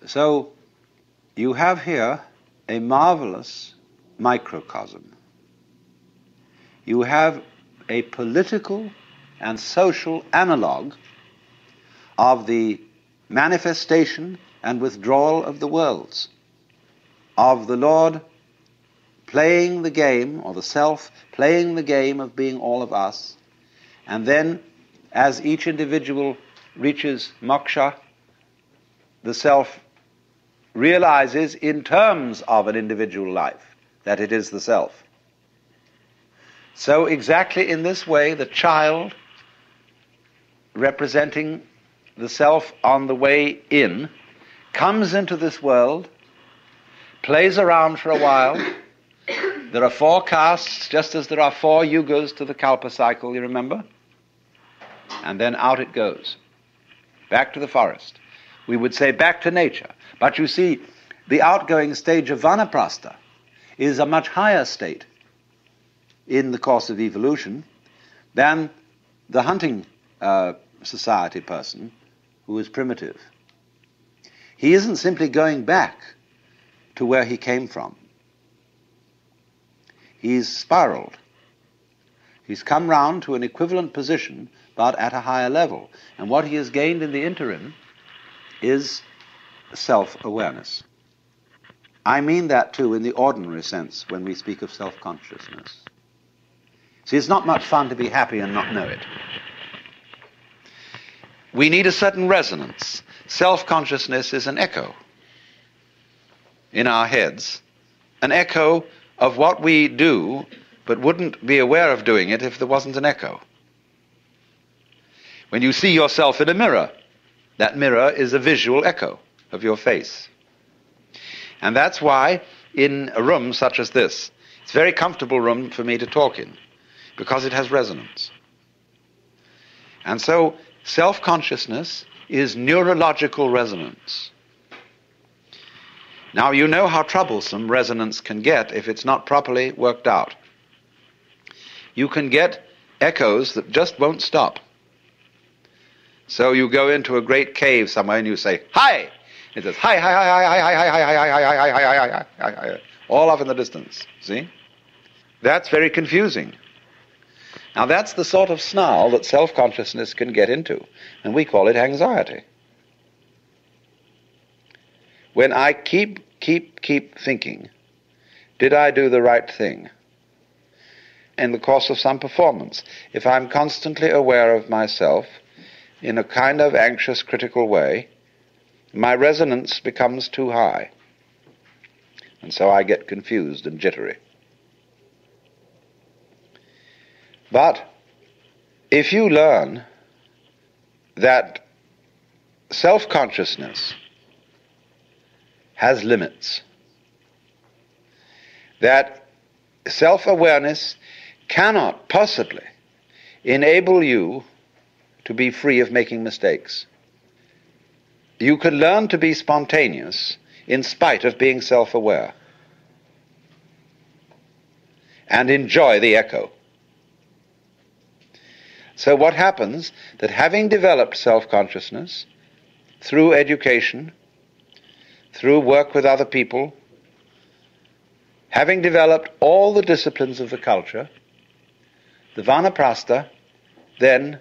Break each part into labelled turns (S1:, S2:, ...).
S1: So you have here a marvelous microcosm. You have a political and social analog of the manifestation and withdrawal of the worlds, of the Lord playing the game, or the self playing the game of being all of us, and then as each individual reaches moksha, the self realizes in terms of an individual life that it is the self. So exactly in this way, the child, representing the self on the way in, comes into this world, plays around for a while. There are 4 castes, just as there are 4 yugas to the kalpa cycle, you remember? And then out it goes, back to the forest. We would say back to nature. But you see, the outgoing stage of vanaprastha is a much higher state in the course of evolution than the hunting society person who is primitive. He isn't simply going back to where he came from. He's spiraled. He's come round to an equivalent position, but at a higher level. And what he has gained in the interim is self-awareness. I mean that too in the ordinary sense when we speak of self-consciousness. See, it's not much fun to be happy and not know it. We need a certain resonance. Self-consciousness is an echo in our heads, an echo of what we do, but wouldn't be aware of doing it if there wasn't an echo. When you see yourself in a mirror, that mirror is a visual echo of your face. And that's why in a room such as this, it's a very comfortable room for me to talk in, because it has resonance. And so self-consciousness is neurological resonance. Now you know how troublesome resonance can get if it's not properly worked out. You can get echoes that just won't stop. So you go into a great cave somewhere and you say, "Hi!" It says, "Hi, hi, hi, hi, hi, hi, hi, hi, hi, hi, hi, hi, hi, hi, hi," all off in the distance. See? That's very confusing. Now that's the sort of snarl that self-consciousness can get into, and we call it anxiety. When I keep thinking, did I do the right thing? In the course of some performance, if I'm constantly aware of myself in a kind of anxious, critical way, my resonance becomes too high, and so I get confused and jittery. But if you learn that self-consciousness has limits, that self-awareness cannot possibly enable you to be free of making mistakes. You can learn to be spontaneous in spite of being self-aware and enjoy the echo. So what happens, that having developed self-consciousness through education, through work with other people, having developed all the disciplines of the culture, the vanaprastha then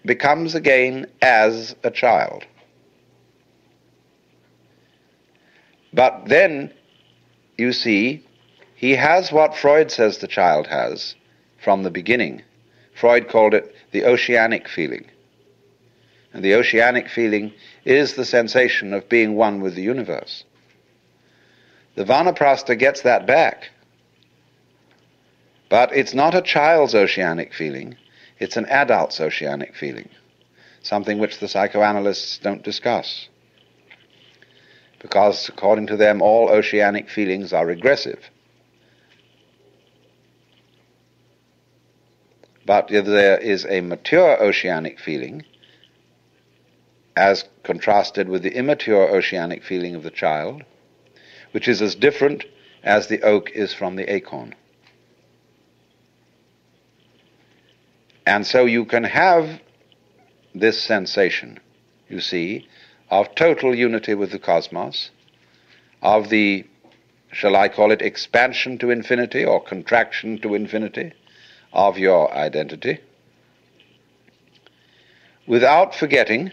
S1: becomes again as a child. But then, you see, he has what Freud says the child has from the beginning. Freud called it the oceanic feeling. And the oceanic feeling is the sensation of being one with the universe. The vanaprastha gets that back. But it's not a child's oceanic feeling, it's an adult's oceanic feeling, something which the psychoanalysts don't discuss. Because according to them, all oceanic feelings are regressive. But there is a mature oceanic feeling, as contrasted with the immature oceanic feeling of the child, which is as different as the oak is from the acorn. And so you can have this sensation, you see, of total unity with the cosmos, of the, shall I call it, expansion to infinity or contraction to infinity of your identity, without forgetting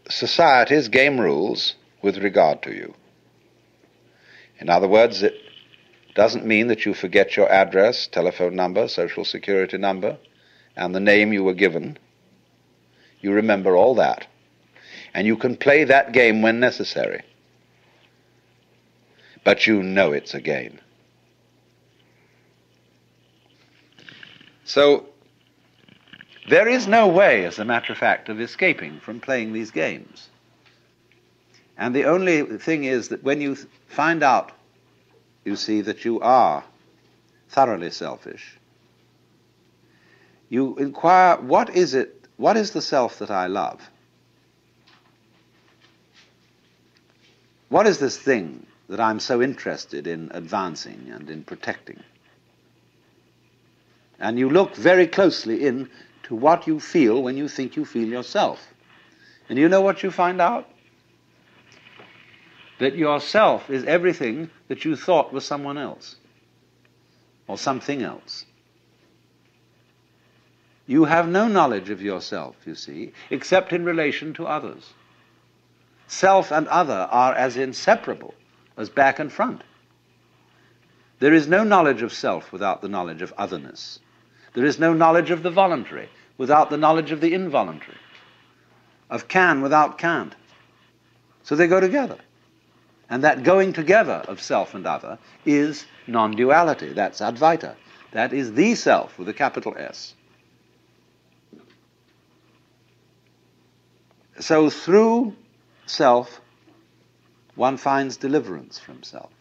S1: society's game rules with regard to you. In other words, it doesn't mean that you forget your address, telephone number, social security number, and the name you were given. You remember all that. And you can play that game when necessary. But you know it's a game. So, there is no way, as a matter of fact, of escaping from playing these games. And the only thing is that when you find out, you see, that you are thoroughly selfish, you inquire, what is the self that I love? What is this thing that I'm so interested in advancing and in protecting? And you look very closely into what you feel when you think you feel yourself. And you know what you find out? That yourself is everything that you thought was someone else or something else. You have no knowledge of yourself, you see, except in relation to others. Self and other are as inseparable as back and front. There is no knowledge of self without the knowledge of otherness. There is no knowledge of the voluntary without the knowledge of the involuntary, of can without can't. So they go together. And that going together of self and other is non-duality. That's Advaita. That is the self with a capital S. So through self, one finds deliverance from self.